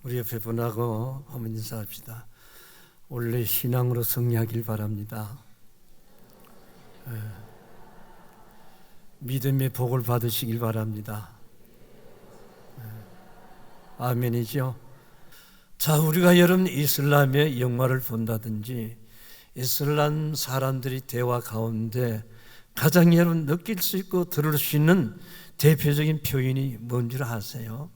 우리 옆에 분하고 한번 인사합시다. 원래 신앙으로 승리하길 바랍니다. 믿음의 복을 받으시길 바랍니다. 아멘이죠. 자, 우리가 여러분 이슬람의 영화를 본다든지 이슬람 사람들이 대화 가운데 가장 여러분 느낄 수 있고 들을 수 있는 대표적인 표현이 뭔 줄 아세요?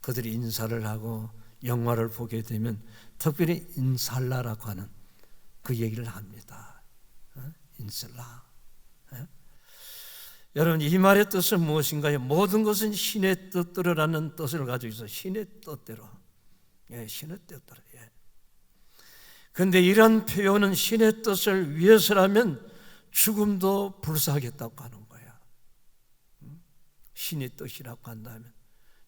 그들이 인사를 하고 영화를 보게 되면 특별히 인살라라고 하는 그 얘기를 합니다. 인살라. 여러분, 이 말의 뜻은 무엇인가요? 모든 것은 신의 뜻대로라는 뜻을 가지고 있어. 신의 뜻대로. 신의 뜻대로. 그런데 이런 표현은 신의 뜻을 위해서라면 죽음도 불사하겠다고 하는 거야. 신의 뜻이라고 한다면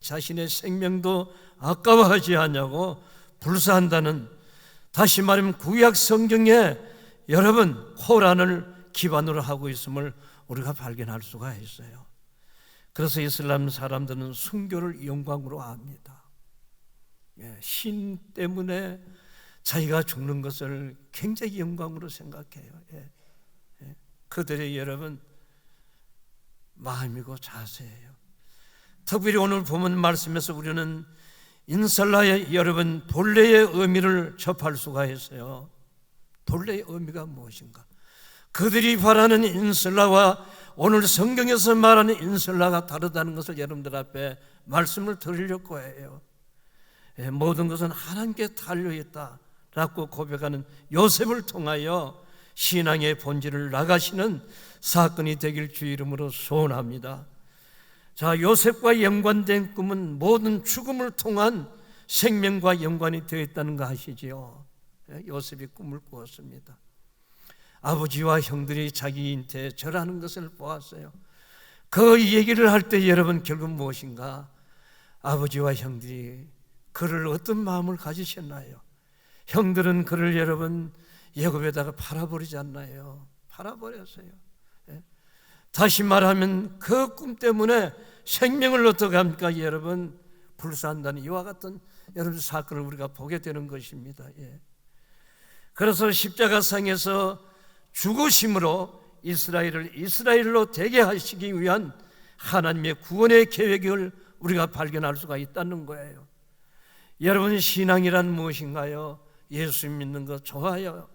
자신의 생명도 아까워하지 않냐고 불사한다는, 다시 말하면 구약 성경에 여러분 코란을 기반으로 하고 있음을 우리가 발견할 수가 있어요. 그래서 이슬람 사람들은 순교를 영광으로 압니다. 신 때문에 자기가 죽는 것을 굉장히 영광으로 생각해요. 그들의 여러분 마음이고 자세예요. 특별히 오늘 보면 말씀에서 우리는 인살라의 여러분 본래의 의미를 접할 수가 있어요. 본래의 의미가 무엇인가? 그들이 바라는 인살라와 오늘 성경에서 말하는 인살라가 다르다는 것을 여러분들 앞에 말씀을 드리려고 해요. 모든 것은 하나님께 달려있다라고 고백하는 요셉을 통하여 신앙의 본질을 나가시는 사건이 되길 주 이름으로 소원합니다. 자, 요셉과 연관된 꿈은 모든 죽음을 통한 생명과 연관이 되어 있다는 거 아시지요? 요셉이 꿈을 꾸었습니다. 아버지와 형들이 자기한테 절하는 것을 보았어요. 그 얘기를 할 때 여러분 결국 무엇인가? 아버지와 형들이 그를 어떤 마음을 가지셨나요? 형들은 그를 여러분 애굽에다가 팔아버리지 않나요? 팔아버렸어요. 다시 말하면 그 꿈 때문에 생명을 어떻게 합니까? 여러분 불사한다는 이와 같은 여러분 사건을 우리가 보게 되는 것입니다. 그래서 십자가상에서 죽으심으로 이스라엘을 이스라엘로 되게 하시기 위한 하나님의 구원의 계획을 우리가 발견할 수가 있다는 거예요. 여러분 신앙이란 무엇인가요? 예수 믿는 것 좋아요.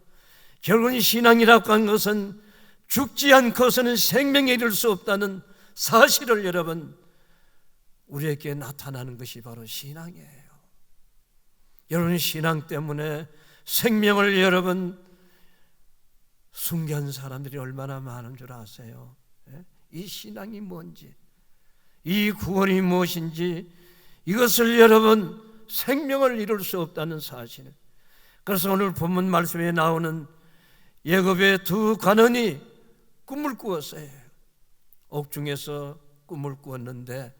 결국은 신앙이라고 하는 것은 죽지 않고서는 생명에 이를 수 없다는 사실을 여러분 우리에게 나타나는 것이 바로 신앙이에요. 여러분 신앙 때문에 생명을 여러분 숭배한 사람들이 얼마나 많은 줄 아세요? 이 신앙이 뭔지, 이 구원이 무엇인지, 이것을 여러분 생명을 이룰 수 없다는 사실. 그래서 오늘 본문 말씀에 나오는 애굽의 두 관원이 꿈을 꾸었어요. 옥중에서 꿈을 꾸었는데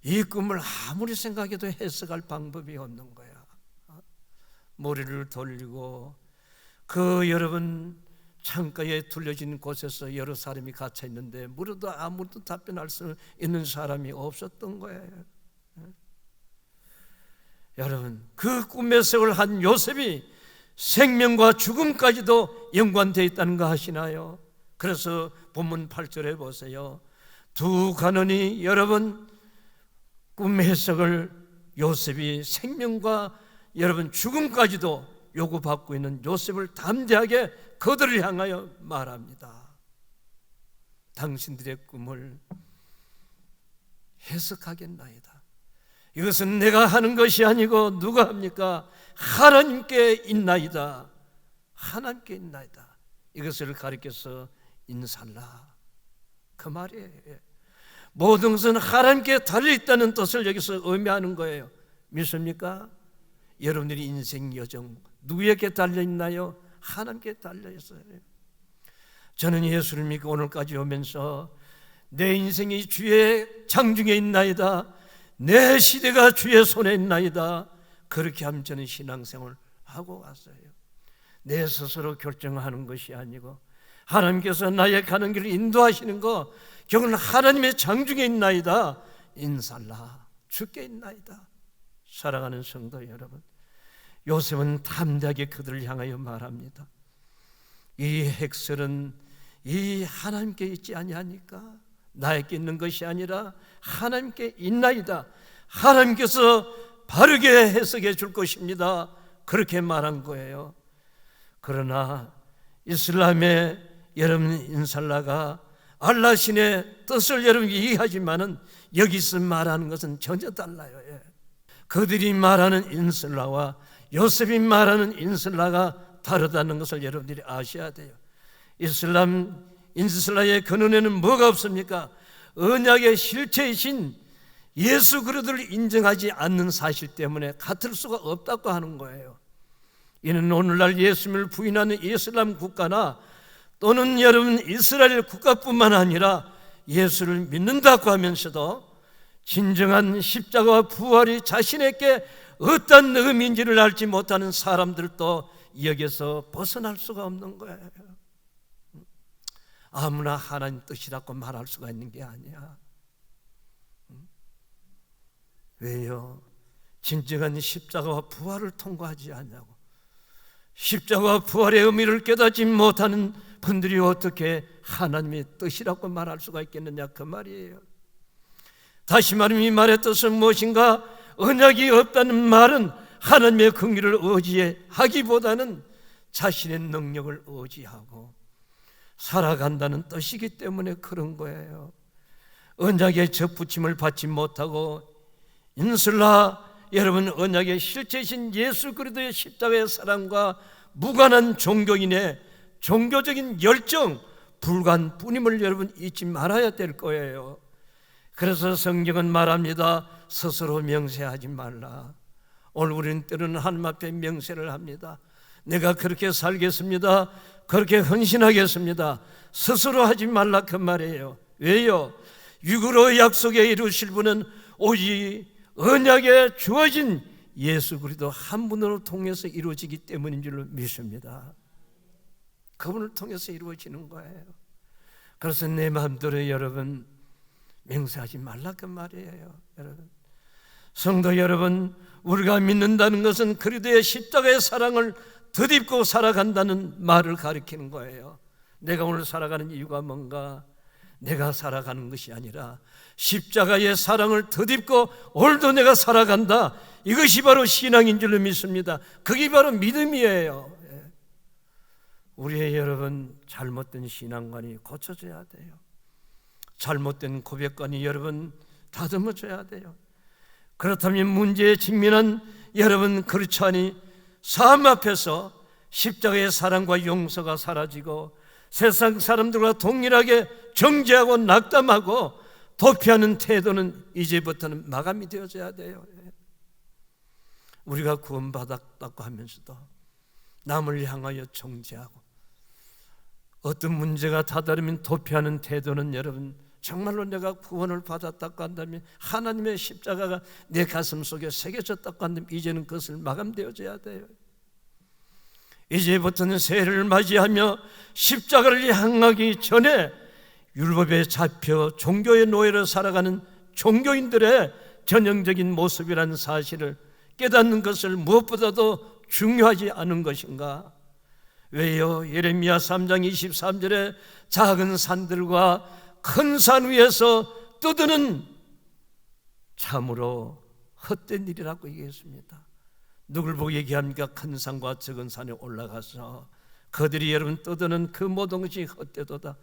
이 꿈을 아무리 생각해도 해석할 방법이 없는 거야. 머리를 돌리고 그 여러분 창가에 둘러진 곳에서 여러 사람이 갇혀 있는데 물어도 아무도 답변할 수 있는 사람이 없었던 거예요. 여러분 그 꿈의 해석을 한 요셉이 생명과 죽음까지도 연관되어 있다는 거 아시나요? 그래서 본문 8절에 보세요. 두 관원이 여러분 꿈 해석을 요셉이 생명과 여러분 죽음까지도 요구받고 있는 요셉을 담대하게 그들을 향하여 말합니다. 당신들의 꿈을 해석하겠나이다. 이것은 내가 하는 것이 아니고 누가 합니까? 하나님께 있나이다. 하나님께 있나이다. 이것을 가리켜서 인살라 그 말이에요. 모든 것은 하나님께 달려있다는 뜻을 여기서 의미하는 거예요. 믿습니까? 여러분들이 인생 여정 누구에게 달려있나요? 하나님께 달려있어요. 저는 예수를 믿고 오늘까지 오면서 내 인생이 주의 장중에 있나이다, 내 시대가 주의 손에 있나이다, 그렇게 하면 저는 신앙생활을 하고 왔어요. 내 스스로 결정하는 것이 아니고 하나님께서 나의 가는 길을 인도하시는 거, 결국은 하나님의 장중에 있나이다, 인살라 주께 있나이다, 사랑하는 성도 여러분, 요셉은 담대하게 그들을 향하여 말합니다. 이 핵설은 이 하나님께 있지 아니하니까? 나에게 있는 것이 아니라 하나님께 있나이다. 하나님께서 바르게 해석해 줄 것입니다. 그렇게 말한 거예요. 그러나 이슬람의 여러분 인살라가 알라 신의 뜻을 여러분 이해하지만은 여기서 말하는 것은 전혀 달라요. 그들이 말하는 인슬라와 요셉이 말하는 인슬라가 다르다는 것을 여러분들이 아셔야 돼요. 이슬람 인슬라의 근원에는 뭐가 없습니까? 언약의 실체이신 예수 그리스도를 인정하지 않는 사실 때문에 같을 수가 없다고 하는 거예요. 이는 오늘날 예수님을 부인하는 이슬람 국가나 또는 여러분 이스라엘 국가뿐만 아니라 예수를 믿는다고 하면서도 진정한 십자가와 부활이 자신에게 어떤 의미인지를 알지 못하는 사람들도 여기서 벗어날 수가 없는 거예요. 아무나 하나님 뜻이라고 말할 수가 있는 게 아니야. 왜요? 진정한 십자가와 부활을 통과하지 않냐고. 십자가와 부활의 의미를 깨닫지 못하는 분들이 어떻게 하나님의 뜻이라고 말할 수가 있겠느냐, 그 말이에요. 다시 말하면 이 말의 뜻은 무엇인가? 언약이 없다는 말은 하나님의 긍휼을 의지하기보다는 자신의 능력을 의지하고 살아간다는 뜻이기 때문에 그런 거예요. 언약의 접붙임을 받지 못하고 인슬라 여러분, 언약의 실체이신 예수 그리스도의 십자가의 사랑과 무관한 종교인의 종교적인 열정, 불간뿐임을 여러분 잊지 말아야 될 거예요. 그래서 성경은 말합니다. 스스로 명세하지 말라. 오늘 우리는 때로는 하나님 앞에 명세를 합니다. 내가 그렇게 살겠습니다. 그렇게 헌신하겠습니다. 스스로 하지 말라, 그 말이에요. 왜요? 육으로 약속에 이루실 분은 오직 언약에 주어진 예수 그리스도 한 분으로 통해서 이루어지기 때문인 줄로 믿습니다. 그분을 통해서 이루어지는 거예요. 그래서 내 마음대로 여러분 맹세하지 말라, 그 말이에요. 여러분, 성도 여러분, 우리가 믿는다는 것은 그리스도의 십자가의 사랑을 덧입고 살아간다는 말을 가리키는 거예요. 내가 오늘 살아가는 이유가 뭔가? 내가 살아가는 것이 아니라 십자가의 사랑을 덧입고 오늘도 내가 살아간다. 이것이 바로 신앙인 줄로 믿습니다. 그게 바로 믿음이에요. 우리의 여러분 잘못된 신앙관이 고쳐져야 돼요. 잘못된 고백관이 여러분 다듬어져야 돼요. 그렇다면 문제에 직면한 여러분 그렇지 않니? 삶 앞에서 십자가의 사랑과 용서가 사라지고 세상 사람들과 동일하게 정죄하고 낙담하고 도피하는 태도는 이제부터는 마감이 되어져야 돼요. 우리가 구원받았다고 하면서도 남을 향하여 정죄하고 어떤 문제가 다다르면 도피하는 태도는 여러분 정말로 내가 구원을 받았다고 한다면 하나님의 십자가가 내 가슴 속에 새겨졌다고 한다면 이제는 그것을 마감되어져야 돼요. 이제부터는 새해를 맞이하며 십자가를 향하기 전에 율법에 잡혀 종교의 노예로 살아가는 종교인들의 전형적인 모습이라는 사실을 깨닫는 것을 무엇보다도 중요하지 않은 것인가? 왜요? 예레미야 3장 23절에 작은 산들과 큰 산 위에서 떠드는 참으로 헛된 일이라고 얘기했습니다. 누굴 보고 얘기합니까? 큰 산과 적은 산에 올라가서 그들이 여러분 떠드는 그 모든 것이 헛되도다.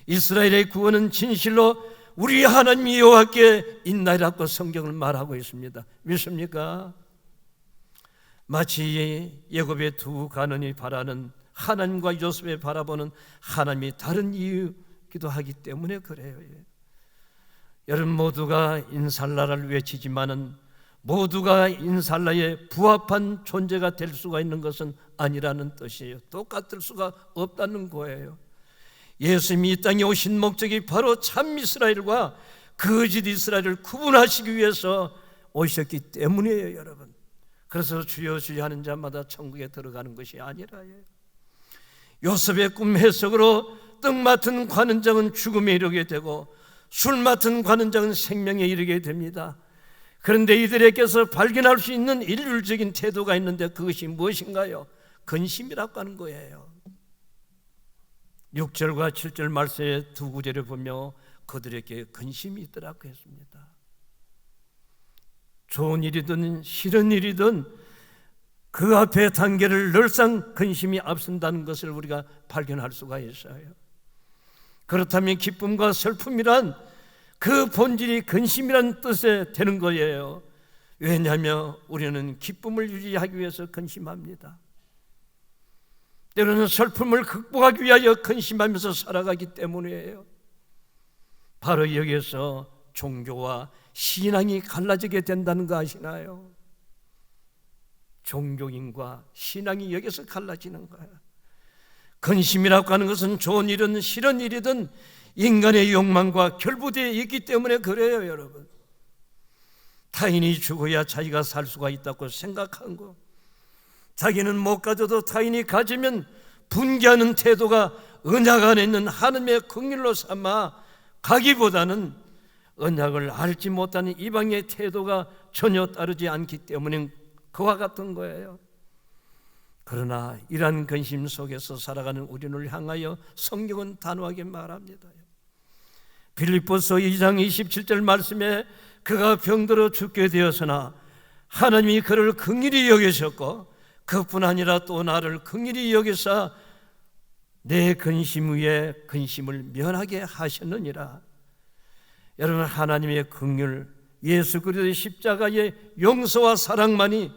이스라엘의 구원은 진실로 우리 하나님 여호와께 있나이라고 성경을 말하고 있습니다. 믿습니까? 마치 야곱의 두 가문이 바라는 하나님과 요셉이 바라보는 하나님이 다른 이유기도 하기 때문에 그래요. 여러분 모두가 인살라를 외치지만은 모두가 인살라에 부합한 존재가 될 수가 있는 것은 아니라는 뜻이에요. 똑같을 수가 없다는 거예요. 예수님이 이 땅에 오신 목적이 바로 참 이스라엘과 거짓 이스라엘을 구분하시기 위해서 오셨기 때문이에요, 여러분. 그래서 주여 주여 하는 자마다 천국에 들어가는 것이 아니라요. 요셉의 꿈 해석으로 떡 맡은 관원장은 죽음에 이르게 되고 술 맡은 관원장은 생명에 이르게 됩니다. 그런데 이들에게서 발견할 수 있는 일률적인 태도가 있는데 그것이 무엇인가요? 근심이라고 하는 거예요. 6절과 7절 말씀의 두 구절을 보며 그들에게 근심이 있더라고 했습니다. 좋은 일이든 싫은 일이든 그 앞에 단계를 늘상 근심이 앞선다는 것을 우리가 발견할 수가 있어요. 그렇다면 기쁨과 슬픔이란 그 본질이 근심이란 뜻에 되는 거예요. 왜냐하면 우리는 기쁨을 유지하기 위해서 근심합니다. 때로는 슬픔을 극복하기 위하여 근심하면서 살아가기 때문이에요. 바로 여기에서 종교와 신앙이 갈라지게 된다는 거 아시나요? 종교인과 신앙이 여기서 갈라지는 거예요. 근심이라고 하는 것은 좋은 일이든 싫은 일이든 인간의 욕망과 결부되어 있기 때문에 그래요, 여러분. 타인이 죽어야 자기가 살 수가 있다고 생각한 거, 자기는 못 가져도 타인이 가지면 분개하는 태도가 언약 안에 있는 하나님의 긍휼로 삼아 가기보다는 언약을 알지 못하는 이방의 태도가 전혀 따르지 않기 때문에 그와 같은 거예요. 그러나 이러한 근심 속에서 살아가는 우리를 향하여 성경은 단호하게 말합니다. 빌립보서 2장 27절 말씀에 그가 병들어 죽게 되었으나 하나님이 그를 긍휼히 여기셨고 그뿐 아니라 또 나를 긍휼히 여기사 내 근심 위에 근심을 면하게 하셨느니라. 여러분, 하나님의 긍휼, 예수 그리스도의 십자가의 용서와 사랑만이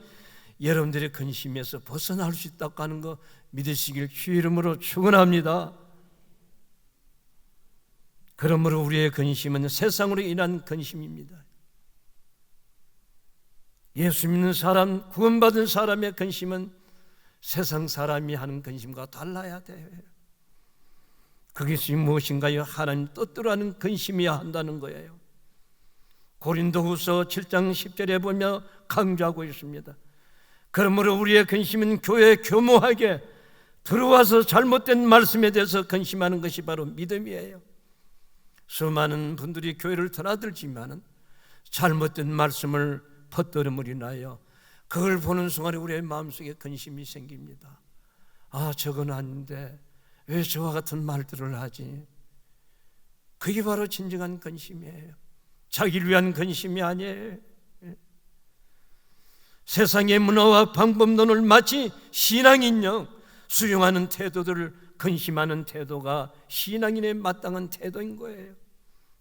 여러분들의 근심에서 벗어날 수 있다고 하는 거 믿으시길 주의 이름으로 축원합니다. 그러므로 우리의 근심은 세상으로 인한 근심입니다. 예수 믿는 사람, 구원받은 사람의 근심은 세상 사람이 하는 근심과 달라야 돼요. 그것이 무엇인가요? 하나님 뜻대로 하는 근심이어야 한다는 거예요. 고린도후서 7장 10절에 보며 강조하고 있습니다. 그러므로 우리의 근심은 교회에 교모하게 들어와서 잘못된 말씀에 대해서 근심하는 것이 바로 믿음이에요. 수많은 분들이 교회를 드나들지만 잘못된 말씀을 퍼뜨림으로 인하여 그걸 보는 순간에 우리의 마음속에 근심이 생깁니다. 아, 저건 아닌데 왜 저와 같은 말들을 하지? 그게 바로 진정한 근심이에요. 자기를 위한 근심이 아니에요. 세상의 문화와 방법론을 마치 신앙인형 수용하는 태도들을 근심하는 태도가 신앙인의 마땅한 태도인 거예요.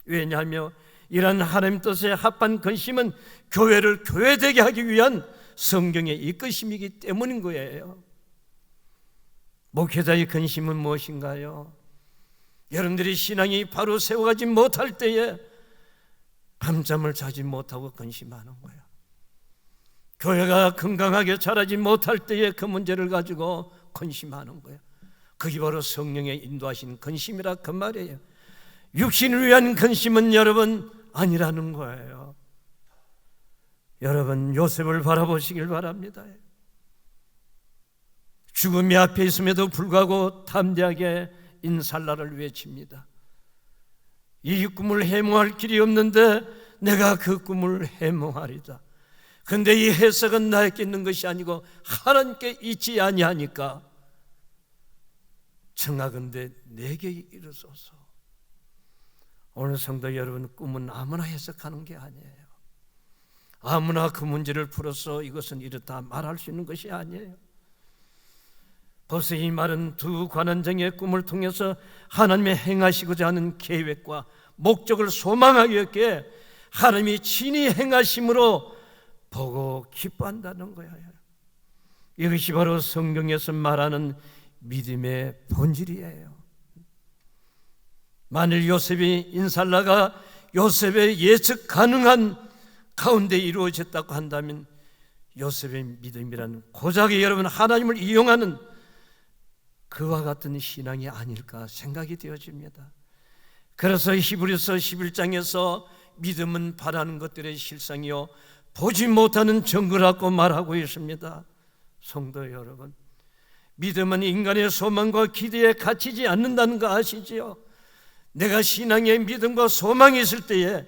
왜냐하면 이러한 하나님 뜻에 합한 근심은 교회를 교회되게 하기 위한 성경의 이끄심이기 때문인 거예요. 목회자의 근심은 무엇인가요? 여러분들이 신앙이 바로 세워가지 못할 때에 밤잠을 자지 못하고 근심하는 거예요. 교회가 건강하게 자라지 못할 때에 그 문제를 가지고 근심하는 거예요. 그게 바로 성령의 인도하신 근심이라 그 말이에요. 육신을 위한 근심은 여러분 아니라는 거예요. 여러분, 요셉을 바라보시길 바랍니다. 죽음이 앞에 있음에도 불구하고 담대하게 인살라를 외칩니다. 이 꿈을 해몽할 길이 없는데 내가 그 꿈을 해몽하리다. 근데 이 해석은 나에게 있는 것이 아니고 하나님께 있지 아니하니까 청하건대 내게 이르소서. 오늘 성도 여러분, 꿈은 아무나 해석하는 게 아니에요. 아무나 그 문제를 풀어서 이것은 이렇다 말할 수 있는 것이 아니에요. 벌써 이 말은 두 관원장의 꿈을 통해서 하나님의 행하시고자 하는 계획과 목적을 소망하였기에 하나님이 친히 행하심으로 보고 기뻐한다는 거예요. 이것이 바로 성경에서 말하는 믿음의 본질이에요. 만일 요셉이 인살라가 요셉의 예측 가능한 가운데 이루어졌다고 한다면 요셉의 믿음이라는 고작에 여러분 하나님을 이용하는 그와 같은 신앙이 아닐까 생각이 되어집니다. 그래서 히브리서 11장에서 믿음은 바라는 것들의 실상이요 보지 못하는 증거라고 말하고 있습니다. 성도 여러분, 믿음은 인간의 소망과 기대에 갇히지 않는다는 거 아시지요? 내가 신앙의 믿음과 소망이 있을 때에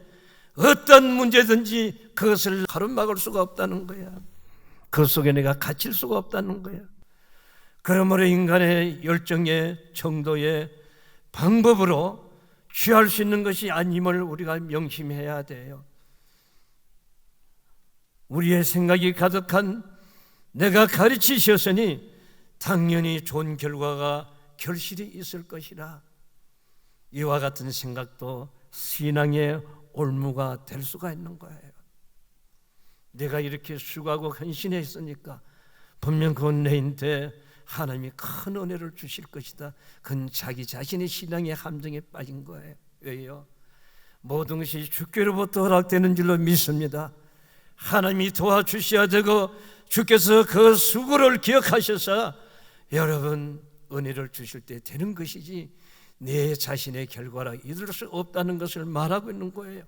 어떤 문제든지 그것을 가로막을 수가 없다는 거야. 그 속에 내가 갇힐 수가 없다는 거야. 그러므로 인간의 열정의 정도의 방법으로 취할 수 있는 것이 아님을 우리가 명심해야 돼요. 우리의 생각이 가득한 내가 가르치셨으니 당연히 좋은 결과가 결실이 있을 것이라. 이와 같은 생각도 신앙의 올무가 될 수가 있는 거예요. 내가 이렇게 수고하고 헌신했으니까 분명 그건 내인데 하나님이 큰 은혜를 주실 것이다. 그건 자기 자신의 신앙의 함정에 빠진 거예요. 왜요? 모든 것이 주께로부터 허락되는 줄로 믿습니다. 하나님이 도와주셔야 되고 주께서 그 수고를 기억하셔서 여러분 은혜를 주실 때 되는 것이지 내 자신의 결과라 이룰 수 없다는 것을 말하고 있는 거예요.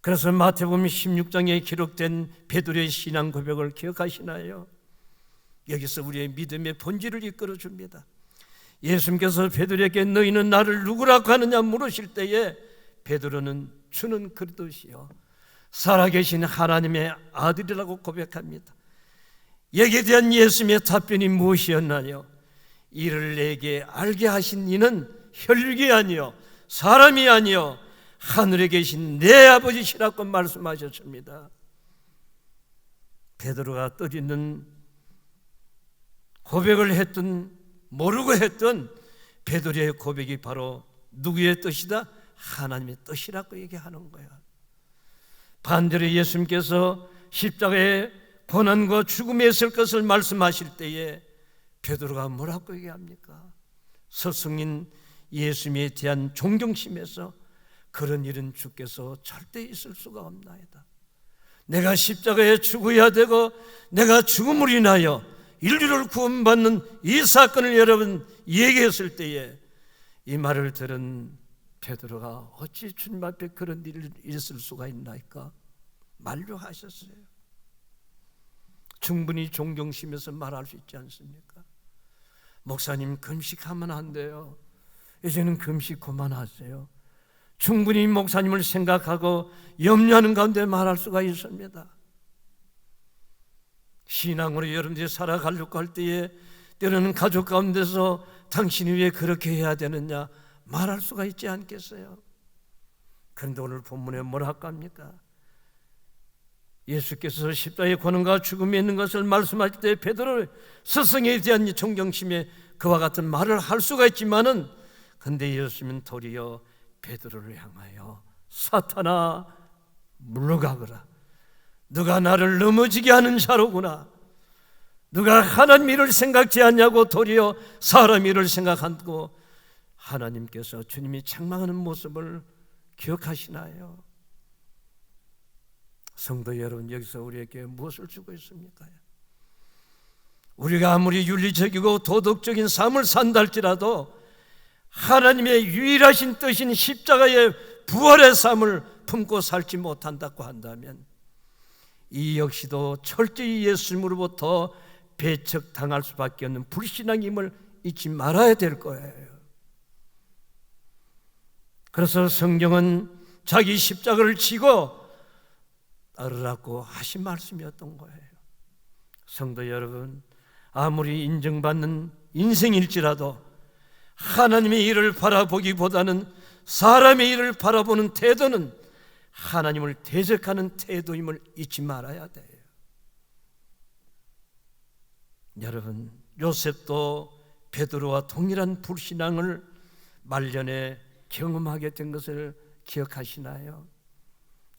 그래서 마태복음 16장에 기록된 베드로의 신앙 고백을 기억하시나요? 여기서 우리의 믿음의 본질을 이끌어 줍니다. 예수님께서 베드로에게 너희는 나를 누구라고 하느냐 물으실 때에 베드로는 주는 그리스도시요 살아계신 하나님의 아들이라고 고백합니다. 여기에 대한 예수님의 답변이 무엇이었나요? 이를 내게 알게 하신 이는 혈육이 아니요 사람이 아니요 하늘에 계신 내 아버지시라고 말씀하셨습니다. 베드로가 뜻있는 고백을 했던 모르고 했던 베드로의 고백이 바로 누구의 뜻이다? 하나님의 뜻이라고 얘기하는 거야. 반대로 예수님께서 십자가의 고난과 죽음에 있을 것을 말씀하실 때에 베드로가 뭐라고 얘기합니까? 스승인 예수님에 대한 존경심에서 그런 일은 주께서 절대 있을 수가 없나이다. 내가 십자가에 죽어야 되고 내가 죽음을 인하여 인류를 구원받는 이 사건을 여러분 얘기했을 때에 이 말을 들은 베드로가 어찌 주님 앞에 그런 일이 있을 수가 있나이까? 만류하셨어요. 충분히 존경심에서 말할 수 있지 않습니까? 목사님 금식하면 안 돼요. 이제는 금식 그만하세요. 충분히 목사님을 생각하고 염려하는 가운데 말할 수가 있습니다. 신앙으로 여러분들이 살아가려고 할 때에 때로는 가족 가운데서 당신이 왜 그렇게 해야 되느냐 말할 수가 있지 않겠어요? 그런데 오늘 본문에 뭐라고 합니까? 예수께서 십자가의 고난과 죽음에 있는 것을 말씀하실 때 베드로 스승에 대한 존경심에 그와 같은 말을 할 수가 있지만은 근데 예수님은 도리어 베드로를 향하여 사탄아 물러가거라. 누가 나를 넘어지게 하는 자로구나. 누가 하나님 일을 생각지 않냐고 도리어 사람 일을 생각하고 하나님께서 주님이 책망하는 모습을 기억하시나요? 성도 여러분, 여기서 우리에게 무엇을 주고 있습니까? 우리가 아무리 윤리적이고 도덕적인 삶을 산다 할지라도 하나님의 유일하신 뜻인 십자가의 부활의 삶을 품고 살지 못한다고 한다면 이 역시도 철저히 예수님으로부터 배척당할 수밖에 없는 불신앙임을 잊지 말아야 될 거예요. 그래서 성경은 자기 십자가를 지고 따르라고 하신 말씀이었던 거예요. 성도 여러분, 아무리 인정받는 인생일지라도 하나님의 일을 바라보기보다는 사람의 일을 바라보는 태도는 하나님을 대적하는 태도임을 잊지 말아야 돼요. 여러분, 요셉도 베드로와 동일한 불신앙을 말년에 경험하게 된 것을 기억하시나요?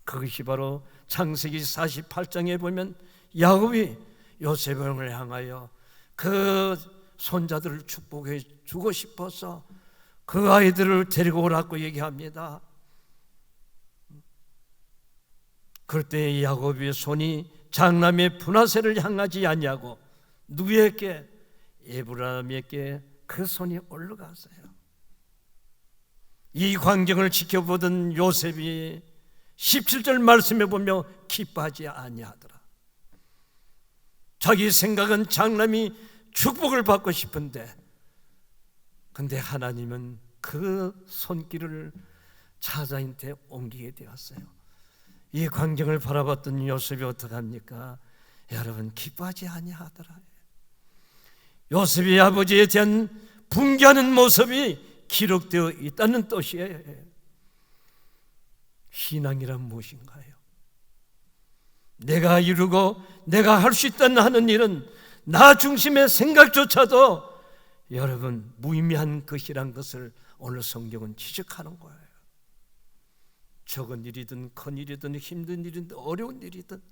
그것이 바로 창세기 48장에 보면 야곱이 요셉을 향하여 그 손자들을 축복해 주고 싶어서 그 아이들을 데리고 오라고 얘기합니다. 그럴 때 야곱의 손이 장남의 므낫세를 향하지 않냐고 누구에게? 에브라임에게 그 손이 올라갔어요. 이 광경을 지켜보던 요셉이 17절 말씀에 보며 기뻐하지 아니하더라. 자기 생각은 장남이 축복을 받고 싶은데 근데 하나님은 그 손길을 차자한테 옮기게 되었어요. 이 광경을 바라봤던 요셉이 어떡합니까? 여러분, 기뻐하지 아니하더라. 요셉의 아버지에 대한 분개하는 모습이 기록되어 있다는 뜻이에요. 신앙이란 무엇인가요? 내가 이루고 내가 할 수 있다는 하는 일은 나 중심의 생각조차도 여러분 무의미한 것이란 것을 오늘 성경은 지적하는 거예요. 적은 일이든 큰 일이든 힘든 일이든 어려운 일이든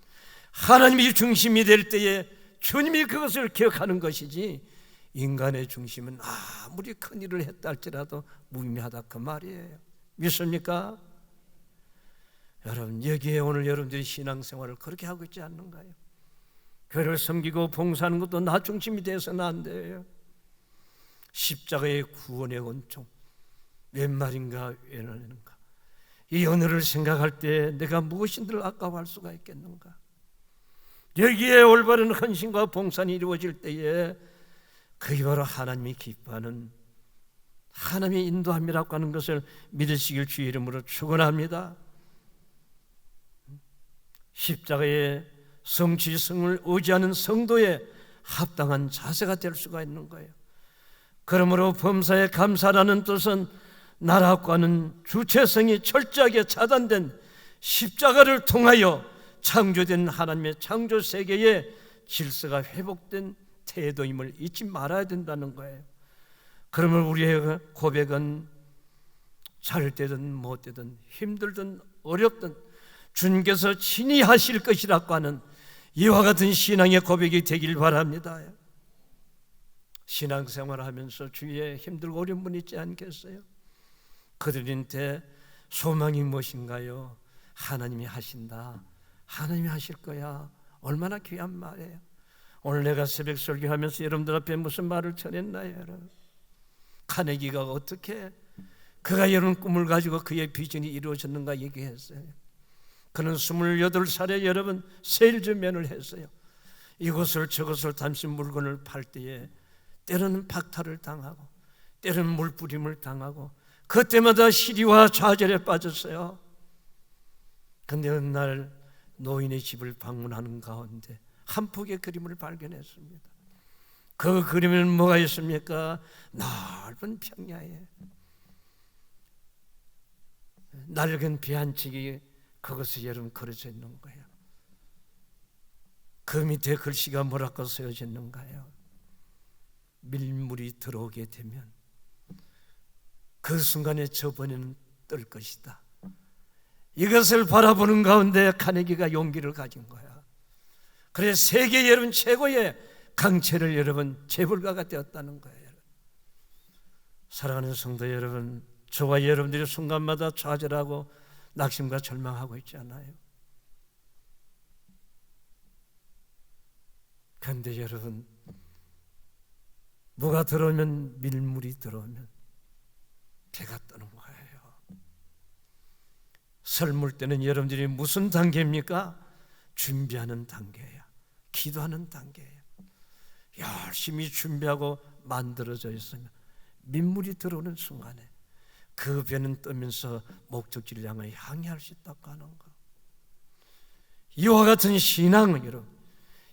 하나님이 중심이 될 때에 주님이 그것을 기억하는 것이지, 인간의 중심은 아무리 큰 일을 했다 할지라도 무의미하다, 그 말이에요. 믿습니까? 여러분, 여기에 오늘 여러분들이 신앙생활을 그렇게 하고 있지 않는가요? 교회를 섬기고 봉사하는 것도 나 중심이 돼서는 안 돼요. 십자가의 구원의 원총, 웬 말인가 웬 말인가, 이 언어를 생각할 때 내가 무엇인들 아까워할 수가 있겠는가? 여기에 올바른 헌신과 봉사는 이루어질 때에 그게 바로 하나님이 기뻐하는 하나님의 인도함이라고 하는 것을 믿으시길 주의 이름으로 축원합니다. 십자가의 성취성을 의지하는 성도의 합당한 자세가 될 수가 있는 거예요. 그러므로 범사에 감사라는 뜻은 나라과는 주체성이 철저하게 차단된 십자가를 통하여 창조된 하나님의 창조 세계의 질서가 회복된 태도임을 잊지 말아야 된다는 거예요. 그러면 우리의 고백은 잘 되든 못 되든 힘들든 어렵든 주님께서 친히 하실 것이라고 하는 이와 같은 신앙의 고백이 되길 바랍니다. 신앙생활을 하면서 주위에 힘들고 어려운 분 있지 않겠어요? 그들한테 소망이 무엇인가요? 하나님이 하신다, 하나님이 하실 거야. 얼마나 귀한 말이에요. 오늘 내가 새벽 설교하면서 여러분들 앞에 무슨 말을 전했나요? 여러분, 카네기가 어떻게 그가 여러분 꿈을 가지고 그의 비전이 이루어졌는가 얘기했어요. 그는 28살에 여러분 세일즈맨을 했어요. 이것을 저것을 담신 물건을 팔 때에 때로는 박탈을 당하고 때로는 물뿌림을 당하고 그때마다 시리와 좌절에 빠졌어요. 그런데 어느 날 노인의 집을 방문하는 가운데 한 폭의 그림을 발견했습니다. 그 그림에는 뭐가 있습니까? 넓은 평야에 낡은 배 한 척이 그것이 여러분 그려져 있는 거예요. 그 밑에 글씨가 뭐라고 쓰여져 있는가요? 밀물이 들어오게 되면 그 순간에 저번에는 뜰 것이다. 이것을 바라보는 가운데 카네기가 용기를 가진 거야. 그래서 세계 여러분 최고의 강체를 여러분 재벌가가 되었다는 거예요. 사랑하는 성도 여러분, 저와 여러분들이 순간마다 좌절하고 낙심과 절망하고 있지 않아요? 그런데 여러분, 뭐가 들어오면, 밀물이 들어오면 배가 뜨는 거예요. 설물 때는 여러분들이 무슨 단계입니까? 준비하는 단계예요. 기도하는 단계예요. 열심히 준비하고 만들어져 있으면 민물이 들어오는 순간에 그 배는 뜨면서 목적지를 향하여 항해할 수 있다고 하는 거. 이와 같은 신앙은 여러분,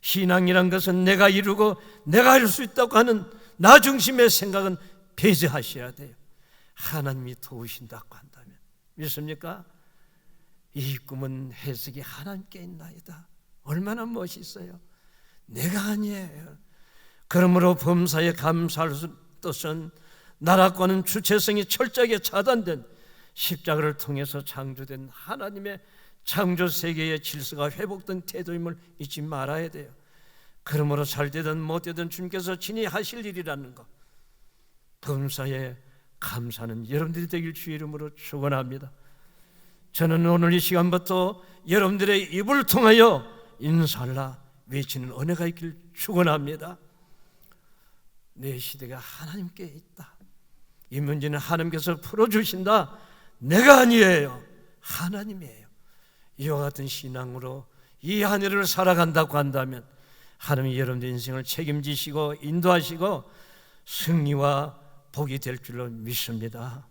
신앙이란 것은 내가 이루고 내가 할 수 있다고 하는 나 중심의 생각은 배제하셔야 돼요. 하나님이 도우신다고 한다면. 믿습니까? 이 꿈은 해석이 하나님께 있나이다. 얼마나 멋있어요. 내가 아니에요. 그러므로 범사에 감사할 뜻은 나라과는 주체성이 철저하게 차단된 십자가를 통해서 창조된 하나님의 창조 세계의 질서가 회복된 태도임을 잊지 말아야 돼요. 그러므로 잘 되든 못 되든 주님께서 친히 하실 일이라는 것, 범사에 감사는 여러분들이 되길 주의 이름으로 축원합니다. 저는 오늘 이 시간부터 여러분들의 입을 통하여 인살라 외치는 은혜가 있길 축원합니다. 내 시대가 하나님께 있다. 이 문제는 하나님께서 풀어주신다. 내가 아니에요, 하나님이에요. 이와 같은 신앙으로 이 한 해를 살아간다고 한다면 하나님이 여러분의 인생을 책임지시고 인도하시고 승리와 복이 될 줄로 믿습니다.